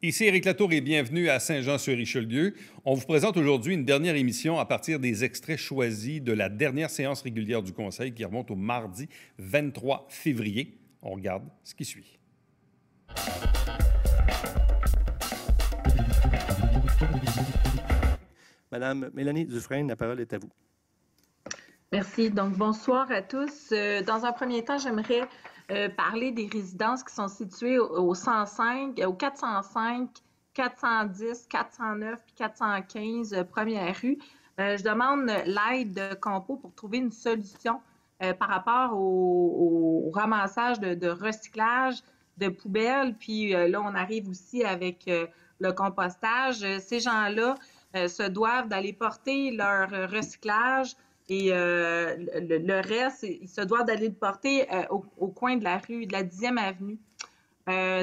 Ici Éric Latour et bienvenue à Saint-Jean-sur-Richelieu. On vous présente aujourd'hui une dernière émission à partir des extraits choisis de la dernière séance régulière du Conseil qui remonte au mardi 23 février. On regarde ce qui suit. Madame Mélanie Dufresne, la parole est à vous. Merci. Donc, bonsoir à tous. Dans un premier temps, j'aimerais parler des résidences qui sont situées au 105, au 405, 410, 409 puis 415 première rue. Je demande l'aide de Compo pour trouver une solution par rapport au ramassage de recyclage de poubelles. Puis là, on arrive aussi avec le compostage. Ces gens-là se doivent d'aller porter leur recyclage et le reste, ils se doivent d'aller le porter au coin de la rue, de la 10e avenue.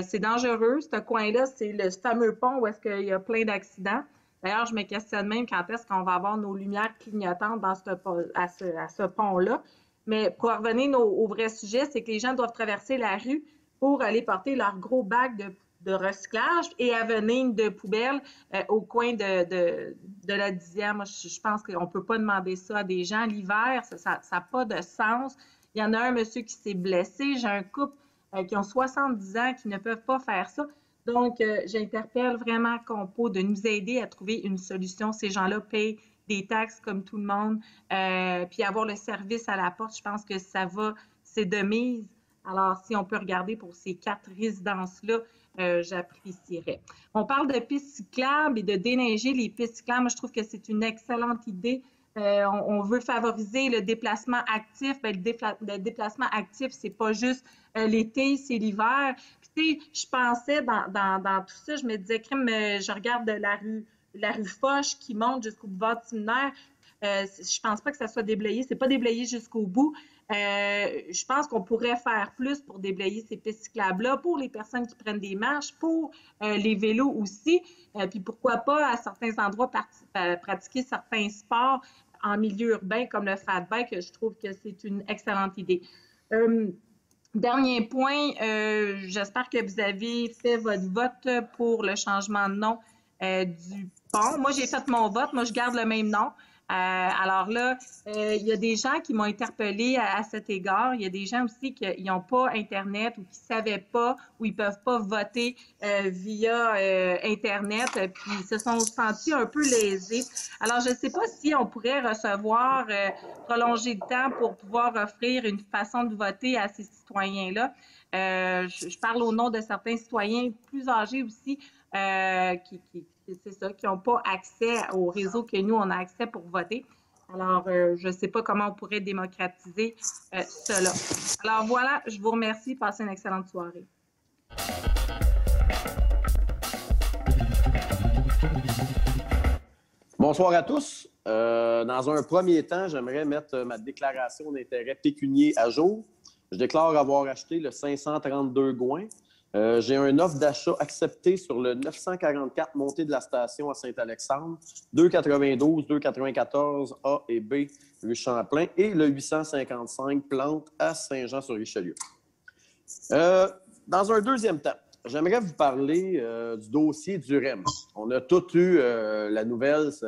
C'est dangereux, ce coin-là, c'est le fameux pont où est-ce qu'il y a plein d'accidents. D'ailleurs, je me questionne même quand est-ce qu'on va avoir nos lumières clignotantes à ce pont-là. Mais pour revenir au vrai sujet, c'est que les gens doivent traverser la rue pour aller porter leur gros bac de recyclage et à venir de poubelles au coin de la 10e. Je pense qu'on ne peut pas demander ça à des gens. L'hiver, ça n'a pas de sens. Il y en a un monsieur qui s'est blessé. J'ai un couple qui ont 70 ans qui ne peuvent pas faire ça. Donc, j'interpelle vraiment Compo de nous aider à trouver une solution. Ces gens-là payent des taxes comme tout le monde. Puis avoir le service à la porte, je pense que c'est de mise. Alors, si on peut regarder pour ces 4 résidences-là, j'apprécierais. On parle de pistes cyclables et de déneiger les pistes cyclables. Moi, je trouve que c'est une excellente idée. On veut favoriser le déplacement actif. Bien, le déplacement actif, c'est pas juste l'été, c'est l'hiver. Puis, tu sais, je pensais dans tout ça, je me disais, je regarde la rue Foch qui monte jusqu'au boulevard Timinaire. Je pense pas que ça soit déblayé. C'est pas déblayé jusqu'au bout. Je pense qu'on pourrait faire plus pour déblayer ces pistes cyclables-là, pour les personnes qui prennent des marches, pour les vélos aussi. Puis pourquoi pas, à certains endroits, pratiquer certains sports en milieu urbain, comme le fat bike. Je trouve que c'est une excellente idée. Dernier point, j'espère que vous avez fait votre vote pour le changement de nom du pont. Moi, j'ai fait mon vote. Moi, je garde le même nom. Alors là, il y a des gens qui m'ont interpellée à cet égard. Il y a des gens aussi qui n'ont pas Internet ou qui ne savaient pas ou ils ne peuvent pas voter via Internet, puis ils se sont sentis un peu lésés. Alors, je ne sais pas si on pourrait prolonger le temps pour pouvoir offrir une façon de voter à ces citoyens-là. Je parle au nom de certains citoyens plus âgés aussi qui n'ont pas accès au réseau que nous, on a accès pour voter. Alors, je ne sais pas comment on pourrait démocratiser cela. Alors voilà, je vous remercie. Passez une excellente soirée. Bonsoir à tous. Dans un premier temps, j'aimerais mettre ma déclaration d'intérêt pécunier à jour. Je déclare avoir acheté le 532 Gouin. J'ai une offre d'achat acceptée sur le 944 montée de la station à Saint-Alexandre, 292, 294 A et B rue Champlain et le 855 Plante à Saint-Jean-sur-Richelieu. Dans un deuxième temps, j'aimerais vous parler du dossier du REM. On a tous eu la mauvaise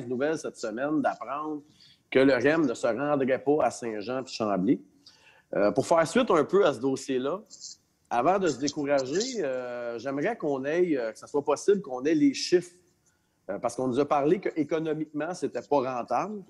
nouvelle cette semaine d'apprendre que le REM ne se rendrait pas à Saint-Jean-puis-Chambly. Pour faire suite un peu à ce dossier-là, avant de se décourager, j'aimerais que ça soit possible qu'on ait les chiffres. Parce qu'on nous a parlé qu'économiquement, c'était pas rentable.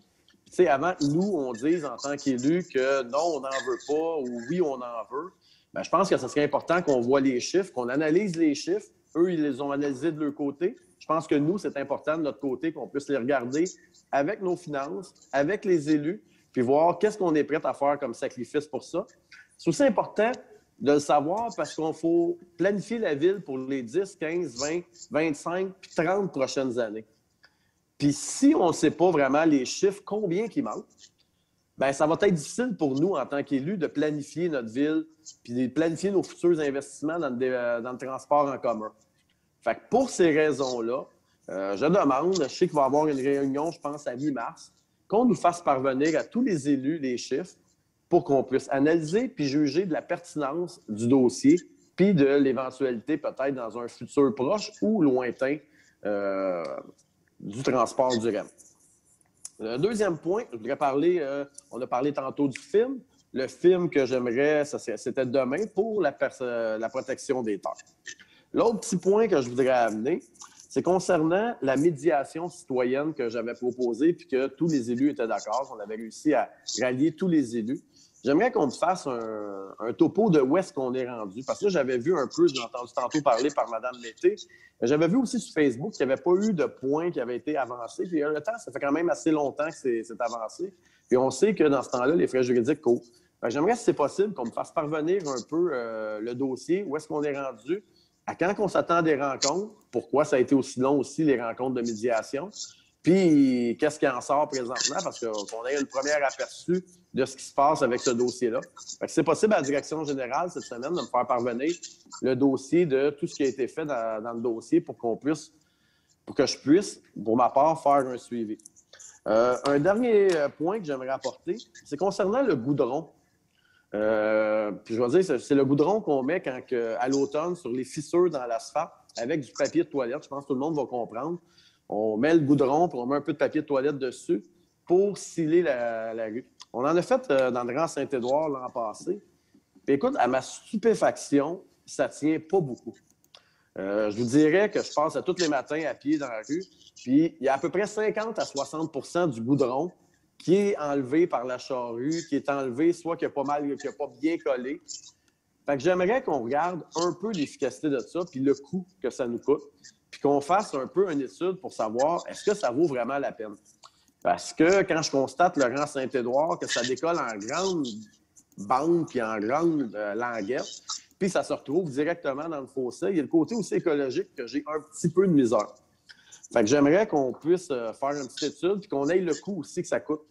Tu sais, avant que nous, on dise en tant qu'élus que non, on n'en veut pas ou oui, on en veut, bien, je pense que ce serait important qu'on voit les chiffres, qu'on analyse les chiffres. Eux, ils les ont analysés de leur côté. Je pense que nous, c'est important de notre côté qu'on puisse les regarder avec nos finances, avec les élus, puis voir qu'est-ce qu'on est prêt à faire comme sacrifice pour ça. C'est aussi important de le savoir parce qu'il faut planifier la ville pour les 10, 15, 20, 25 puis 30 prochaines années. Puis si on ne sait pas vraiment les chiffres, combien qui manquent, bien, ça va être difficile pour nous, en tant qu'élus, de planifier notre ville puis de planifier nos futurs investissements dans le transport en commun. Fait que pour ces raisons-là, je demande, je sais qu'il va y avoir une réunion, je pense, à mi-mars, qu'on nous fasse parvenir à tous les élus les chiffres pour qu'on puisse analyser puis juger de la pertinence du dossier puis de l'éventualité peut-être dans un futur proche ou lointain du transport du REM. Le deuxième point, je voudrais parler, on a parlé tantôt du film. Le film que j'aimerais, c'était demain pour la protection des terres. L'autre petit point que je voudrais amener, c'est concernant la médiation citoyenne que j'avais proposée puis que tous les élus étaient d'accord. On avait réussi à rallier tous les élus. J'aimerais qu'on me fasse un topo de où est-ce qu'on est rendu. Parce que j'avais vu un peu, j'ai entendu tantôt parler par Mme Mété, mais j'avais vu aussi sur Facebook qu'il n'y avait pas eu de points qui avaient été avancés. Puis le temps, ça fait quand même assez longtemps que c'est avancé. Puis on sait que dans ce temps-là, les frais juridiques courent. J'aimerais, si c'est possible, qu'on me fasse parvenir un peu le dossier, où est-ce qu'on est rendu, à quand on s'attend à des rencontres, pourquoi ça a été aussi long aussi, les rencontres de médiation, puis qu'est-ce qui en sort présentement, parce qu'on ait une première aperçu de ce qui se passe avec ce dossier-là. C'est possible à la direction générale cette semaine de me faire parvenir le dossier de tout ce qui a été fait dans le dossier pour que je puisse, pour ma part, faire un suivi. Un dernier point que j'aimerais apporter, c'est concernant le goudron. Puis je vais dire, c'est le goudron qu'on met à l'automne sur les fissures dans l'asphalte avec du papier de toilette. Je pense que tout le monde va comprendre. On met le goudron, puis on met un peu de papier de toilette dessus pour sciller la rue. On en a fait dans le Grand Saint-Édouard l'an passé. Puis écoute, à ma stupéfaction, ça tient pas beaucoup. Je vous dirais que je passe à tous les matins à pied dans la rue, puis il y a à peu près 50 à 60 du goudron qui est enlevé par la charrue, qui est enlevé soit qui n'a pas bien collé. Fait que j'aimerais qu'on regarde un peu l'efficacité de ça, puis le coût que ça nous coûte, puis qu'on fasse un peu une étude pour savoir est-ce que ça vaut vraiment la peine. Parce que quand je constate le Grand Saint-Édouard, que ça décolle en grande bande puis en grande languette, puis ça se retrouve directement dans le fossé, il y a le côté aussi écologique que j'ai un petit peu de misère. Fait que j'aimerais qu'on puisse faire une petite étude puis qu'on ait le coût aussi que ça coûte.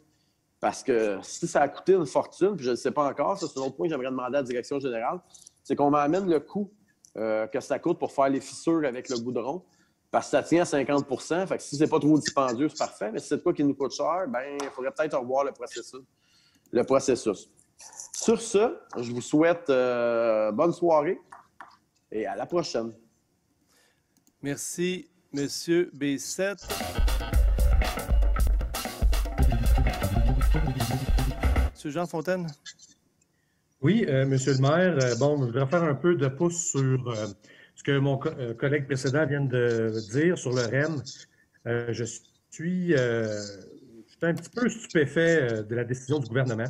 Parce que si ça a coûté une fortune, puis je ne le sais pas encore, ça c'est un autre point que j'aimerais demander à la direction générale, c'est qu'on m'amène le coût que ça coûte pour faire les fissures avec le goudron, parce que ça tient à 50 %. Fait que si c'est pas trop dispendieux, c'est parfait, mais si c'est de quoi qui nous coûte cher, ben il faudrait peut-être revoir le processus. Sur ce, je vous souhaite bonne soirée et à la prochaine. Merci, M. B7. M. Jean Fontaine. Oui, Monsieur le maire, bon, je voudrais faire un peu de pouce sur ce que mon collègue précédent vient de dire sur le REM. Je suis un petit peu stupéfait de la décision du gouvernement.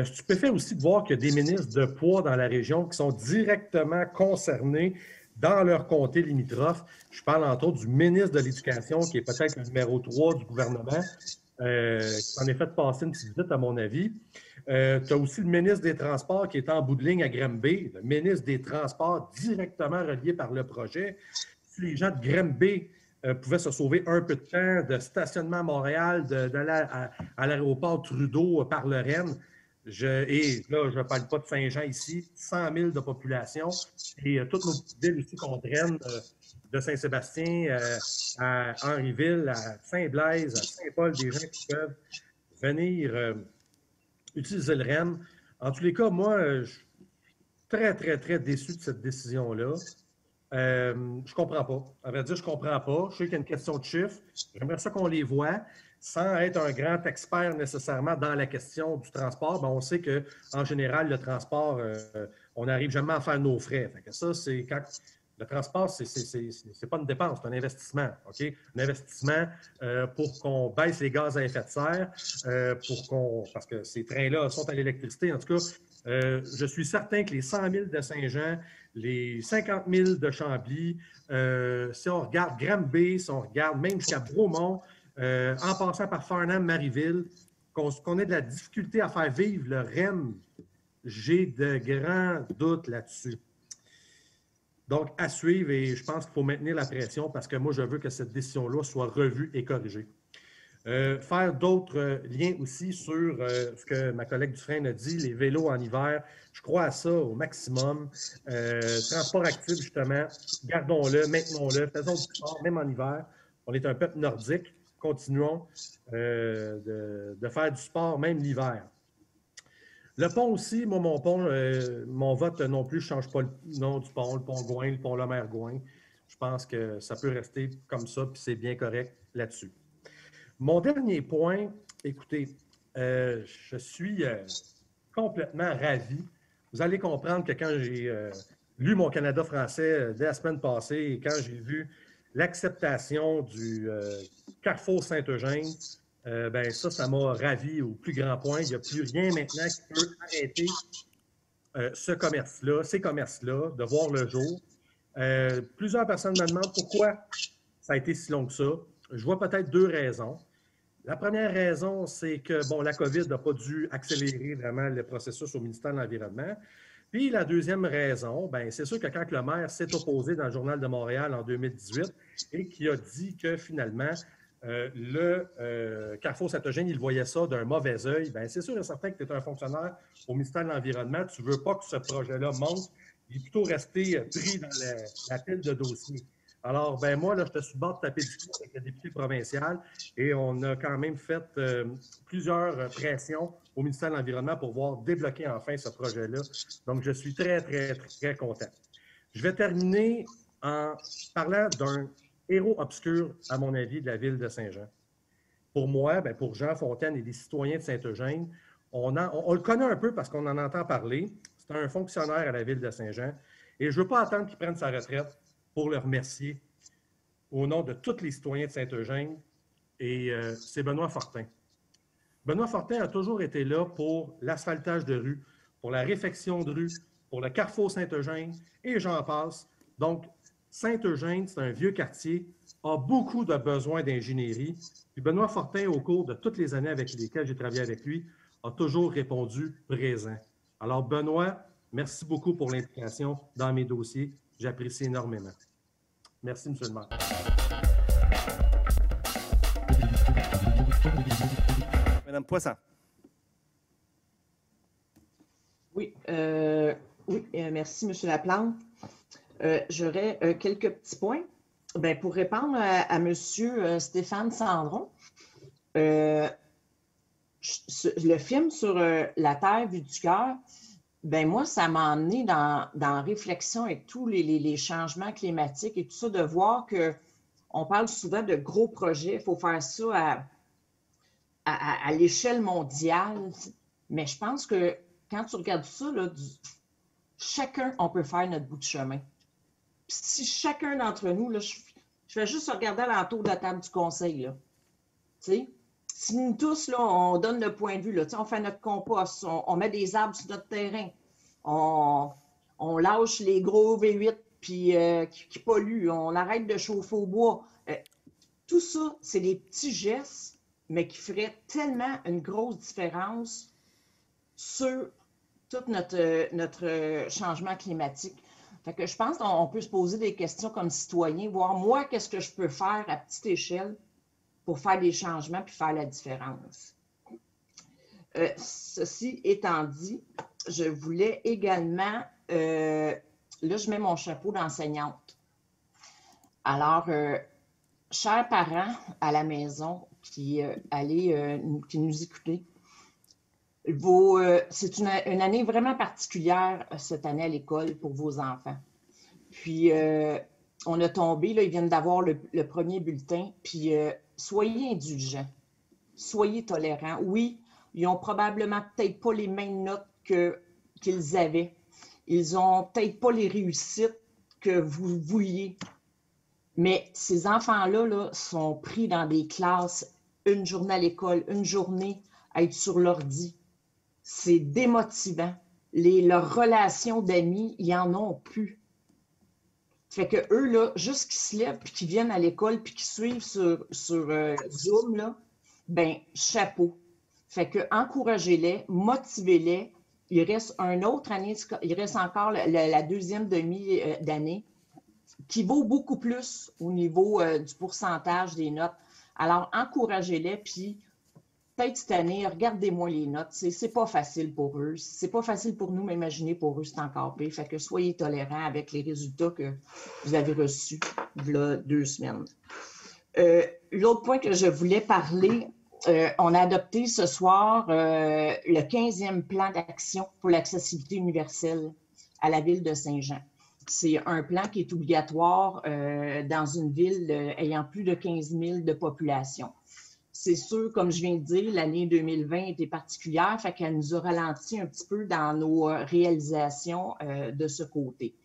Stupéfait aussi de voir qu'il y a des ministres de poids dans la région qui sont directement concernés dans leur comté limitrophe. Je parle entre autres du ministre de l'Éducation, qui est peut-être le numéro 3 du gouvernement, qui s'en est fait passer une petite visite, à mon avis. Tu as aussi le ministre des Transports qui est en bout de ligne à Granby, le ministre des Transports directement relié par le projet. Si les gens de Granby pouvaient se sauver un peu de temps de stationnement à Montréal, d'aller à l'aéroport Trudeau par le REM, et là, je ne parle pas de Saint-Jean ici, 100 000 de population, et toutes nos petites villes aussi qu'on draine de Saint-Sébastien à Henryville, à Saint-Blaise, à Saint-Paul, des gens qui peuvent venir utiliser le REM. En tous les cas, moi, je suis très, très, très déçu de cette décision-là. Je ne comprends pas. À vrai dire, je ne comprends pas. Je sais qu'il y a une question de chiffres. J'aimerais ça qu'on les voit. Sans être un grand expert nécessairement dans la question du transport, bien, on sait qu'en général, le transport, on n'arrive jamais à faire nos frais. Fait que ça, c'est quand le transport, c'est pas une dépense, c'est un investissement. OK? Un investissement pour qu'on baisse les gaz à effet de serre, parce que ces trains-là sont à l'électricité. En tout cas, je suis certain que les 100 000 de Saint-Jean, les 50 000 de Chambly, si on regarde Granby, si on regarde même jusqu'à Bromont, en passant par Farnham, Marieville, qu'on ait de la difficulté à faire vivre le REM, j'ai de grands doutes là-dessus. Donc, à suivre, et je pense qu'il faut maintenir la pression parce que moi, je veux que cette décision-là soit revue et corrigée. Faire d'autres liens aussi sur ce que ma collègue Dufresne a dit, les vélos en hiver. Je crois à ça au maximum. Transport actif, justement, gardons-le, maintenons-le, faisons du sport, même en hiver. On est un peuple nordique. Continuons de faire du sport, même l'hiver. Le pont aussi, moi, mon pont, mon vote non plus, je ne change pas le nom du pont, le pont Gouin, le pont Lemaire-Gouin. Je pense que ça peut rester comme ça, puis c'est bien correct là-dessus. Mon dernier point, écoutez, je suis complètement ravi. Vous allez comprendre que quand j'ai lu mon Canada français dès la semaine passée et quand j'ai vu l'acceptation du Carrefour Saint-Eugène, ben ça m'a ravi au plus grand point. Il n'y a plus rien maintenant qui peut arrêter ce commerce-là, ces commerces-là, de voir le jour. Plusieurs personnes me demandent pourquoi ça a été si long que ça. Je vois peut-être deux raisons. La première raison, c'est que bon, la COVID n'a pas dû accélérer vraiment le processus au ministère de l'Environnement. Puis la deuxième raison, bien, c'est sûr que quand le maire s'est opposé dans le Journal de Montréal en 2018 et qui a dit que finalement, le Carrefour Saint-Eugène, il voyait ça d'un mauvais œil, bien, c'est sûr et certain que tu es un fonctionnaire au ministère de l'Environnement, tu ne veux pas que ce projet-là monte, il est plutôt resté pris dans la pile de dossiers. Alors, ben moi, là, je suis sur le bord de taper du cul avec le député provincial et on a quand même fait plusieurs pressions au ministère de l'Environnement pour voir débloquer enfin ce projet-là. Donc, je suis très, très, très content. Je vais terminer en parlant d'un héros obscur, à mon avis, de la ville de Saint-Jean. Pour moi, ben, pour Jean Fontaine et les citoyens de Saint-Eugène, on le connaît un peu parce qu'on en entend parler. C'est un fonctionnaire à la ville de Saint-Jean et je ne veux pas attendre qu'il prenne sa retraite pour le remercier au nom de tous les citoyens de Saint-Eugène, et c'est Benoît Fortin. Benoît Fortin a toujours été là pour l'asphaltage de rue, pour la réfection de rue, pour le Carrefour Saint-Eugène, et j'en passe. Donc, Saint-Eugène, c'est un vieux quartier, a beaucoup de besoins d'ingénierie. Puis Benoît Fortin, au cours de toutes les années avec lesquelles j'ai travaillé avec lui, a toujours répondu présent. Alors, Benoît, merci beaucoup pour l'implication dans mes dossiers. J'apprécie énormément. Merci, M. le maire. Madame Poisson. Oui, merci, M. Laplante. J'aurais quelques petits points. Bien, pour répondre à M. Stéphane Sandron, le film sur la Terre vue du cœur, ben moi, ça m'a emmené dans la réflexion avec tous les changements climatiques et tout ça, de voir qu'on parle souvent de gros projets. Il faut faire ça à l'échelle mondiale. Mais je pense que quand tu regardes ça, là, chacun, on peut faire notre bout de chemin. Puis si chacun d'entre nous, là, je vais juste regarder alentour de la table du conseil, là. Tu sais? Si nous tous, là, on donne le point de vue, là, on fait notre compost, on met des arbres sur notre terrain, on lâche les gros V8 puis, qui polluent, on arrête de chauffer au bois. Tout ça, c'est des petits gestes, mais qui feraient tellement une grosse différence sur tout notre changement climatique. Fait que je pense qu'on peut se poser des questions comme citoyen, voir moi, qu'est-ce que je peux faire à petite échelle pour faire des changements puis faire la différence. Ceci étant dit, je voulais également, là, je mets mon chapeau d'enseignante. Alors, chers parents à la maison qui nous écoutez, c'est une année vraiment particulière cette année à l'école pour vos enfants. Puis, on a tombé, là, ils viennent d'avoir le premier bulletin, puis soyez indulgents, soyez tolérants. Oui, ils n'ont probablement peut-être pas les mêmes notes qu'ils avaient. Ils n'ont peut-être pas les réussites que vous vouliez. Mais ces enfants-là là, sont pris dans des classes, une journée à l'école, une journée à être sur l'ordi. C'est démotivant. Leurs relations d'amis, ils n'en ont plus. Fait que eux, là, juste qu'ils se lèvent, puis qu'ils viennent à l'école, puis qu'ils suivent sur Zoom, là, ben chapeau. Fait que encouragez-les, motivez-les. Il reste une autre année, il reste encore la deuxième demi d'année, qui vaut beaucoup plus au niveau du pourcentage des notes. Alors, encouragez-les, puis peut-être cette année, regardez-moi les notes. C'est pas facile pour eux. C'est pas facile pour nous, mais imaginez pour eux, c'est encore pire. Fait que soyez tolérants avec les résultats que vous avez reçus il y a 2 semaines. L'autre point que je voulais parler, on a adopté ce soir le 15e plan d'action pour l'accessibilité universelle à la ville de Saint-Jean. C'est un plan qui est obligatoire dans une ville ayant plus de 15 000 de population. C'est sûr, comme je viens de dire, l'année 2020 était particulière, fait qu'elle nous a ralenti un petit peu dans nos réalisations de ce côté.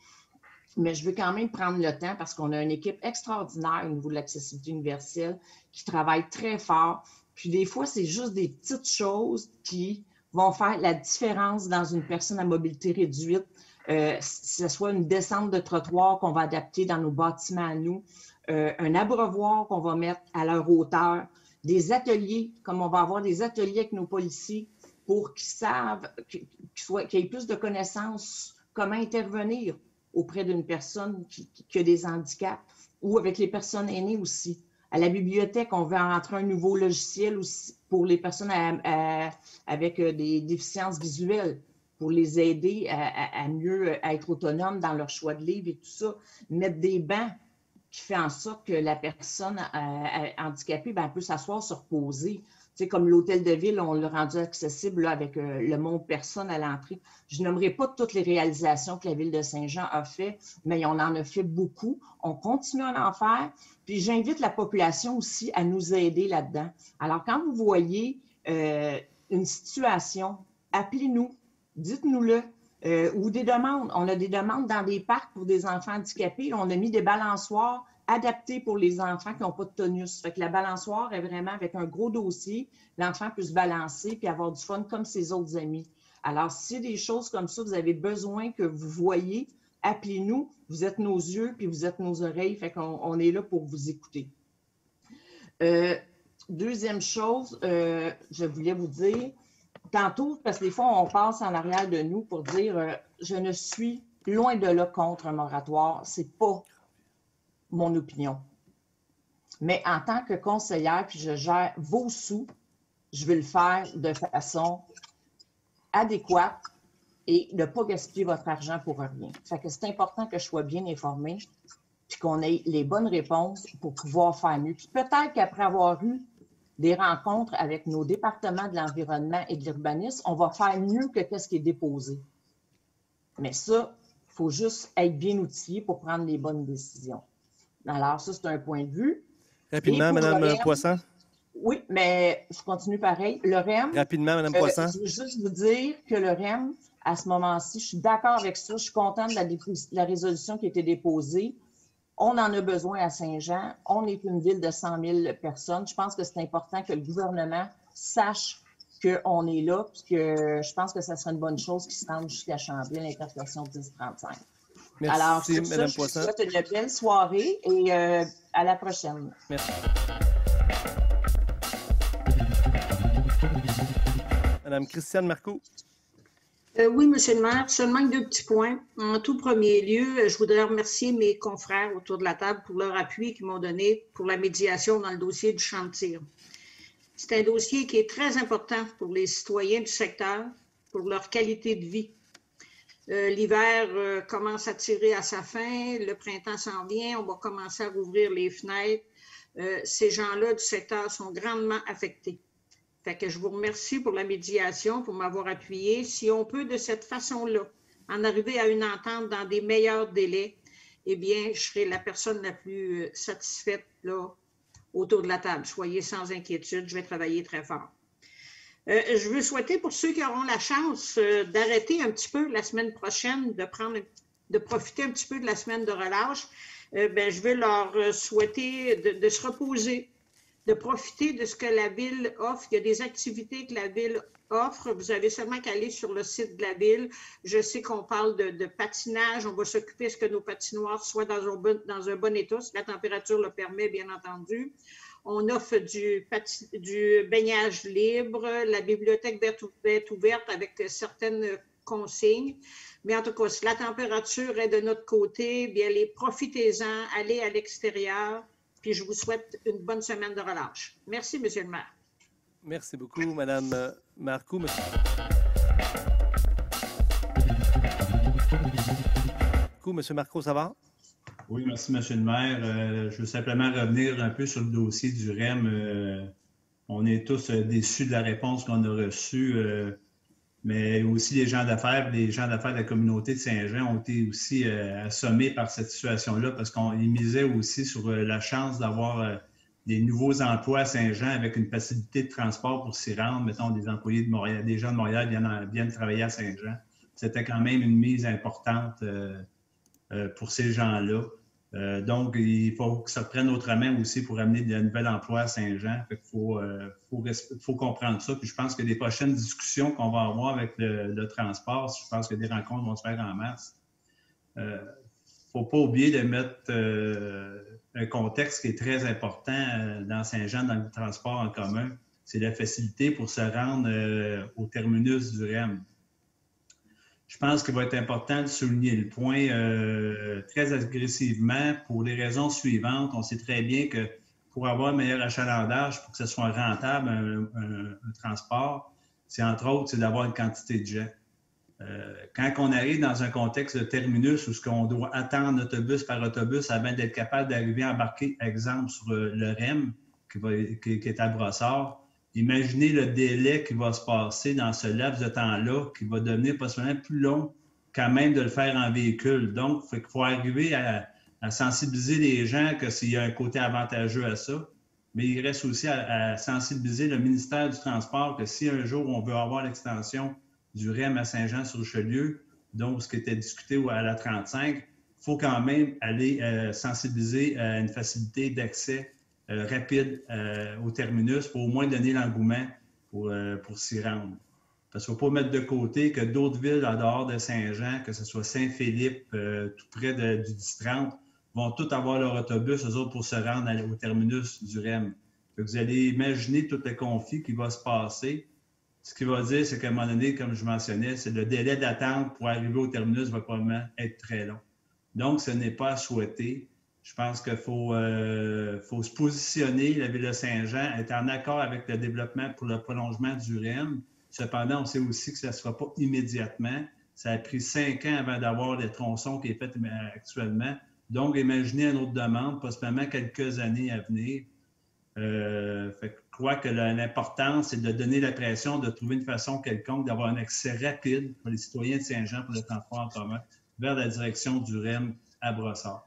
Mais je veux quand même prendre le temps parce qu'on a une équipe extraordinaire au niveau de l'accessibilité universelle qui travaille très fort. Puis des fois, c'est juste des petites choses qui vont faire la différence dans une personne à mobilité réduite. Si ce soit une descente de trottoir qu'on va adapter dans nos bâtiments à nous, un abreuvoir qu'on va mettre à leur hauteur, des ateliers, comme on va avoir des ateliers avec nos policiers pour qu'ils savent, qu'ils aient plus de connaissances comment intervenir auprès d'une personne qui a des handicaps ou avec les personnes aînées aussi. À la bibliothèque, on veut rentrer un nouveau logiciel aussi pour les personnes avec des déficiences visuelles, pour les aider à mieux être autonomes dans leur choix de livres et tout ça. Mettre des bancs qui fait en sorte que la personne handicapée peut s'asseoir, se reposer. Tu sais, comme l'hôtel de ville, on l'a rendu accessible là, avec le monde personne à l'entrée. Je n'aimerais pas toutes les réalisations que la ville de Saint-Jean a fait, mais on en a fait beaucoup. On continue à en faire. Puis j'invite la population aussi à nous aider là-dedans. Alors, quand vous voyez une situation, appelez-nous, dites-nous-le. Ou des demandes. On a des demandes dans des parcs pour des enfants handicapés. On a mis des balançoires adaptés pour les enfants qui n'ont pas de tonus. Fait que la balançoire est vraiment avec un gros dossier. L'enfant peut se balancer puis avoir du fun comme ses autres amis. Alors, s'il y a des choses comme ça, vous avez besoin que vous voyez, appelez-nous. Vous êtes nos yeux puis vous êtes nos oreilles. Fait qu'on est là pour vous écouter. Deuxième chose, je voulais vous dire, tantôt, parce que des fois, on passe en arrière de nous pour dire je ne suis loin de là contre un moratoire. Ce n'est pas mon opinion. Mais en tant que conseillère, puis je gère vos sous, je vais le faire de façon adéquate et ne pas gaspiller votre argent pour rien. Fait que c'est important que je sois bien informée puis qu'on ait les bonnes réponses pour pouvoir faire mieux. Puis peut-être qu'après avoir eu des rencontres avec nos départements de l'environnement et de l'urbanisme, on va faire mieux que ce qui est déposé. Mais ça, il faut juste être bien outillé pour prendre les bonnes décisions. Alors, ça, c'est un point de vue. Rapidement, Mme Poisson. Oui, mais je continue pareil. Le REM. Rapidement, Mme Poisson. Je veux juste vous dire que le REM, à ce moment-ci, je suis d'accord avec ça. Je suis contente de la résolution qui a été déposée. On en a besoin à Saint-Jean. On est une ville de 100 000 personnes. Je pense que c'est important que le gouvernement sache qu'on est là, puis que je pense que ça serait une bonne chose qui se rende jusqu'à Chambly, l'intersection 1035. Merci, alors, sur Mme ça, Poisson. Je vous souhaite une belle soirée et à la prochaine. Merci. Mme Christiane Marcoux. Oui, M. le maire, seulement 2 petits points. En tout premier lieu, je voudrais remercier mes confrères autour de la table pour leur appui qu'ils m'ont donné pour la médiation dans le dossier du champ de tir. C'est un dossier qui est très important pour les citoyens du secteur, pour leur qualité de vie. L'hiver commence à tirer à sa fin, le printemps s'en vient, on va commencer à rouvrir les fenêtres. Ces gens-là du secteur sont grandement affectés. Fait que je vous remercie pour la médiation, pour m'avoir appuyé. Si on peut de cette façon-là en arriver à une entente dans des meilleurs délais, eh bien, je serai la personne la plus satisfaite là, autour de la table. Soyez sans inquiétude, je vais travailler très fort. Je veux souhaiter pour ceux qui auront la chance d'arrêter un petit peu la semaine prochaine, de profiter un petit peu de la semaine de relâche, je veux leur souhaiter de se reposer, de profiter de ce que la ville offre. Il y a des activités que la ville offre. Vous avez seulement qu'à aller sur le site de la ville. Je sais qu'on parle de patinage. On va s'occuper de ce que nos patinoires soient dans un bon état, si la température le permet, bien entendu. On offre du baignage libre. La bibliothèque va être ouverte avec certaines consignes. Mais en tout cas, si la température est de notre côté, bien, profitez-en, allez à l'extérieur. Puis je vous souhaite une bonne semaine de relâche. Merci, M. le maire. Merci beaucoup, Mme Marcoux. M. Marcoux, ça va? Oui, merci, M. le maire. Je veux simplement revenir un peu sur le dossier du REM On est tous déçus de la réponse qu'on a reçue, mais aussi les gens d'affaires de la communauté de Saint-Jean ont été aussi assommés par cette situation-là parce qu'on misaient aussi sur la chance d'avoir des nouveaux emplois à Saint-Jean avec une facilité de transport pour s'y rendre. Mettons, des employés de Montréal, des gens de Montréal viennent travailler à Saint-Jean. C'était quand même une mise importante pour ces gens-là. Donc, il faut que ça reprenne autrement aussi pour amener de nouveaux emplois à Saint-Jean. Il faut comprendre ça. Puis je pense que les prochaines discussions qu'on va avoir avec le transport, je pense que des rencontres vont se faire en mars. Il ne faut pas oublier de mettre un contexte qui est très important dans Saint-Jean, dans le transport en commun. C'est la facilité pour se rendre au terminus du REM. Je pense qu'il va être important de souligner le point très agressivement pour les raisons suivantes. On sait très bien que pour avoir un meilleur achalandage, pour que ce soit rentable, un transport, c'est entre autres d'avoir une quantité de gens. Quand on arrive dans un contexte de terminus où on doit attendre autobus par autobus avant d'être capable d'arriver à embarquer, exemple, sur le REM qui est à Brossard, imaginez le délai qui va se passer dans ce laps de temps-là, qui va devenir possiblement plus long quand même de le faire en véhicule. Donc, il faut arriver à sensibiliser les gens que s'il y a un côté avantageux à ça, mais il reste aussi à sensibiliser le ministère du Transport que si un jour on veut avoir l'extension du REM à Saint-Jean-sur-Richelieu, donc ce qui était discuté à la 35, il faut quand même aller sensibiliser à une facilité d'accès rapide au terminus pour au moins donner l'engouement pour s'y rendre. Parce qu'il ne faut pas mettre de côté que d'autres villes en dehors de Saint-Jean, que ce soit Saint-Philippe, tout près du 10-30, vont tous avoir leur autobus, eux autres, pour se rendre au terminus du REM. Donc, vous allez imaginer tout le conflit qui va se passer. Ce qui va dire, c'est qu'à un moment donné, comme je mentionnais, c'est le délai d'attente pour arriver au terminus va probablement être très long. Donc, ce n'est pas à souhaiter. Je pense qu'il faut se positionner. La Ville de Saint-Jean est en accord avec le développement pour le prolongement du REM. Cependant, on sait aussi que ça ne se fera pas immédiatement. Ça a pris 5 ans avant d'avoir les tronçons qui est fait actuellement. Donc, imaginez une autre demande, possiblement quelques années à venir. Je crois que l'important, c'est de donner la pression, de trouver une façon quelconque d'avoir un accès rapide pour les citoyens de Saint-Jean pour le transport en commun vers la direction du REM à Brossard.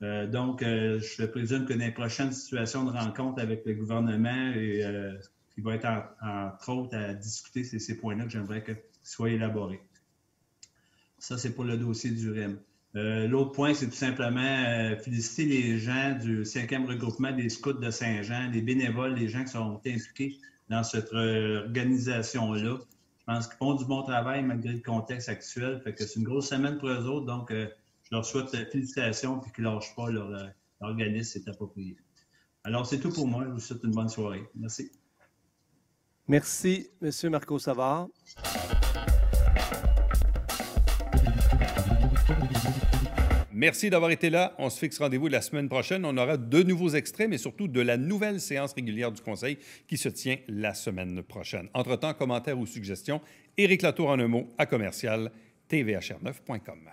Donc, je présume que dans les prochaines situations de rencontre avec le gouvernement, qui va être entre autres à discuter, c'est ces points-là que j'aimerais qu'ils soient élaborés. Ça, c'est pour le dossier du REM. L'autre point, c'est tout simplement féliciter les gens du 5e regroupement des scouts de Saint-Jean, les bénévoles, les gens qui sont impliqués dans cette organisation-là. Je pense qu'ils font du bon travail malgré le contexte actuel. Fait que c'est une grosse semaine pour eux autres. Donc, je leur souhaite félicitations et qu'ils ne lâchent pas leur organisme, c'est approprié. Alors, c'est tout pour moi. Je vous souhaite une bonne soirée. Merci. Merci, M. Marco Savard. Merci d'avoir été là. On se fixe rendez-vous la semaine prochaine. On aura de nouveaux extraits, mais surtout de la nouvelle séance régulière du Conseil qui se tient la semaine prochaine. Entre-temps, commentaires ou suggestions, Éric Latour en un mot à commercial tvhr9.com.